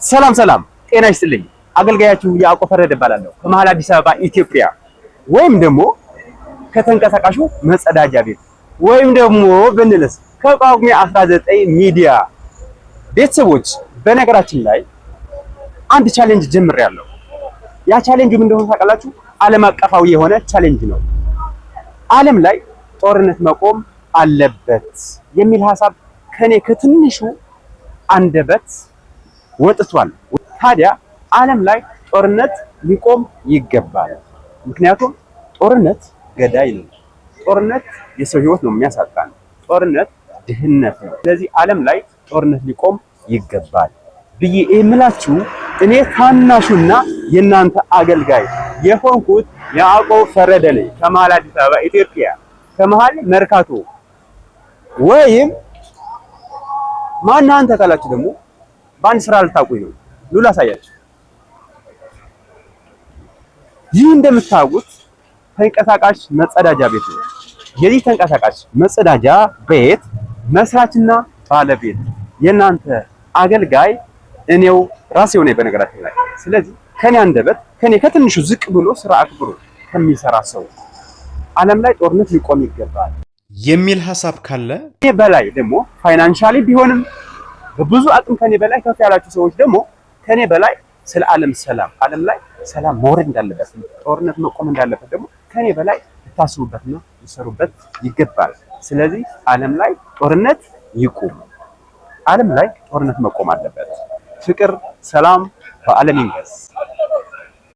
ሰላም ጤና ይስጥልኝ። አገልጋያችሁ ያዕቆብ ፈረደ እባላለሁ ከመሃል አዲስ አበባ ኢትዮጵያ፣ ወይም ደግሞ ከተንቀሳቃሹ መጸዳጃ ቤት ወይም ደግሞ ብንልስ ከጳጉሜ 19 ሚዲያ ቤተሰቦች። በነገራችን ላይ አንድ ቻሌንጅ ጀምሬያለሁ። ያ ቻሌንጅ ምን እንደሆነ ታውቃላችሁ? ዓለም አቀፋዊ የሆነ ቻሌንጅ ነው። ዓለም ላይ ጦርነት መቆም አለበት የሚል ሐሳብ ከኔ ከትንሹ አንደበት ወጥቷል። ታዲያ ዓለም ላይ ጦርነት ሊቆም ይገባል። ምክንያቱም ጦርነት ገዳይ ነው። ጦርነት የሰው ሕይወት ነው የሚያሳጣን። ጦርነት ድህነት ነው። ስለዚህ ዓለም ላይ ጦርነት ሊቆም ይገባል ብዬ የምላችሁ እኔ ታናሹና የእናንተ አገልጋይ የሆንኩት ያዕቆብ ፈረደ ነኝ ከመሃል አዲስ አበባ ኢትዮጵያ፣ ከመሃል መርካቶ። ወይም ማን አንተ ካላችሁ ደግሞ በአንድ ስራ ልታውቁኝ ነው። ሉላ አሳያችሁ። ይህ እንደምታውቁት ተንቀሳቃሽ መጸዳጃ ቤት ነው። የዚህ ተንቀሳቃሽ መጸዳጃ ቤት መስራችና ባለቤት የእናንተ አገልጋይ እኔው ራሴው ነኝ በነገራችን ላይ። ስለዚህ ከኔ አንደበት ከኔ ከትንሹ ዝቅ ብሎ ስራ አክብሮ ከሚሰራ ሰው ዓለም ላይ ጦርነት ሊቆም ይገባል የሚል ሐሳብ ካለ ከኔ በላይ ደግሞ ፋይናንሻሊ ቢሆንም በብዙ አቅም ከኔ በላይ ከፍ ያላችሁ ሰዎች ደግሞ ከኔ በላይ ስለ ዓለም ሰላም፣ ዓለም ላይ ሰላም መውረድ እንዳለበት፣ ጦርነት መቆም እንዳለበት ደግሞ ከኔ በላይ ልታስቡበትና ልትሰሩበት ይገባል። ስለዚህ ዓለም ላይ ጦርነት ይቁም። ዓለም ላይ ጦርነት መቆም አለበት። ፍቅር፣ ሰላም በዓለም ይንገስ።